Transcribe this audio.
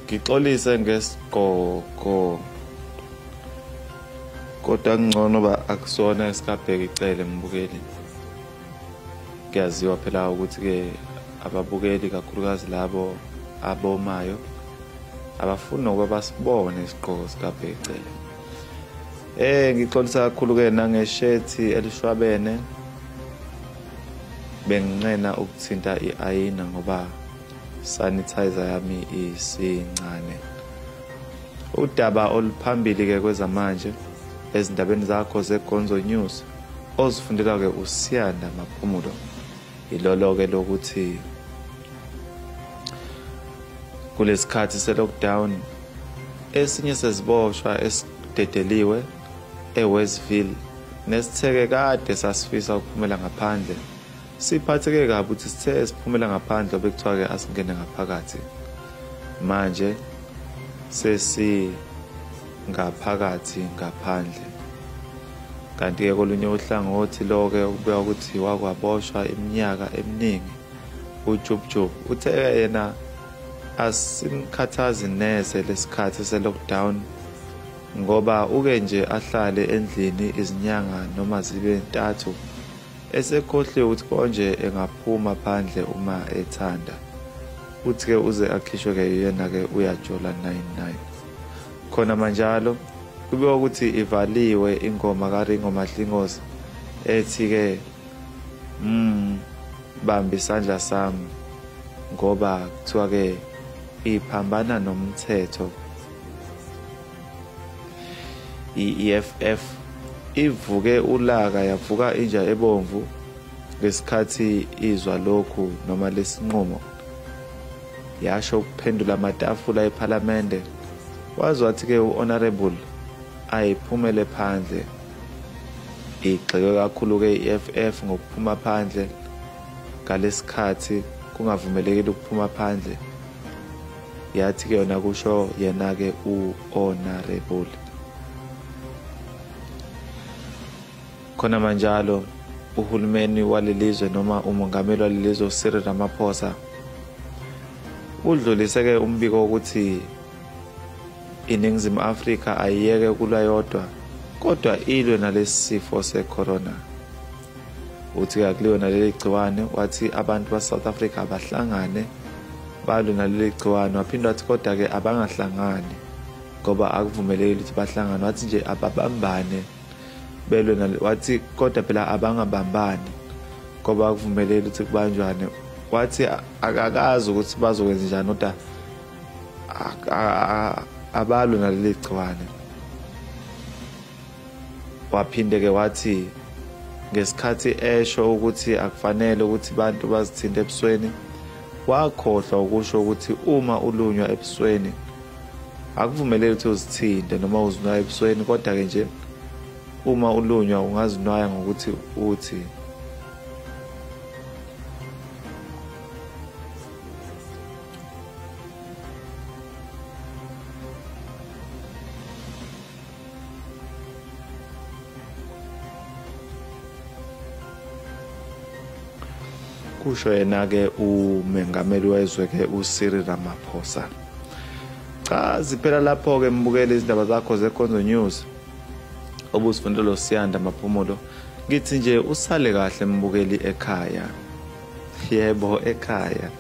ngixolise ngesigogo kodwa ngcono ba akusona esikabheka icele mbukeli. Kuyaziwa phela ukuthi ke ababukeli kakhulukazi labo abomayo abafuni ukuba basibone isiqoko sikabheka icele. Ngixolisa kakhulu ke nangeshethi elishwabene. Benginqena ukuthinta iayina ngoba sanitizer yami isincane. Udaba oluphambili ke kwezamanje ezindabeni zakho zeGonzo News ozifundela ke uSiyanda Maphumulo ilolo ke lokuthi kulesikhathi se-lockdown esinye seziboshwa esidedeliwe eWestville nesitheke kade sasifisa ukuphumela ngaphandle siphatheke kabi ukuthi sithe siphumela ngaphandle bekuthiwa ke asingene ngaphakathi. Manje sesi ngaphakathi ngaphandle. Kanti ke kolunye uhlangothi lo ke ukubuya ukuthi wakwaboshwa iminyaka eminingi uJubjub uthe yena asimkhathazi neze lesikhathi se-lockdown ngoba uke nje ahlale endlini izinyanga noma zibe 3 esekhohliwe ukuthi konje engaphuma phandle uma ethanda. Uthi ke uze akhishwe ke yena ke uyajola 99. Khona manjalo kube ukuthi ivaliwe ingoma kaRingo Mahlingozi ethi ke bamba isandla sami ngoba kuthiwa ke iphambana nomthetho. I-EFF ivuke ulaka yavuka inja ebomvu ngesikhathi izwa lokhu noma lesinqumo yasho ukuphendula amatafula eParliament. Wazathi ke uHonorable ayiphumele phandle. Igxeke kakhulu ke iEFF ngokuphuma phandle ngalesikhathi kungavumelekile ukuphuma phandle. Yathi ke yona kusho yena ke uHonorable. Khona manjalo uhulumeni walelizwe noma umongameli walelizwe uCyril Ramaphosa udlulise ke umbiko ukuthi iNingizimu Afrika ayiyeke kulwa yodwa kodwa ilwe nalesifo secorona. Uthi akuliwe naleli gciwane wathi abantu baSouth Africa abahlangane balwe naleli gciwane waphindwa wathi kodwa ke abangahlangani ngoba akuvumelekile ukuthi bahlangane. Wathi nje ababambane belwe nale wathi kodwa phela abangabambani ngoba akuvumelekile ukuthi kubanjwane. Wathi akakazi ukuthi bazokwenza njani kodwa abalwe naleli gciwane. Waphinde ke wathi ngesikhathi esho ukuthi akufanele ukuthi abantu bazithinte ebusweni wakhohlwa ukusho ukuthi uma ulunywa ebusweni akuvumelekile ukuthi uzithinte noma uzinwaya ebusweni kodwa ke nje uma ulunywa ungazinwaya ngokuthi uthi kusho yena ke umengameli wezwe ke uCyril Ramaphosa. Cha ziphela lapho ke mbukele izindaba zakho zeGonzo News obusifundela uSiyanda Maphumulo. Ngithi nje usale kahle mbukeli ekhaya. Yebo ekhaya.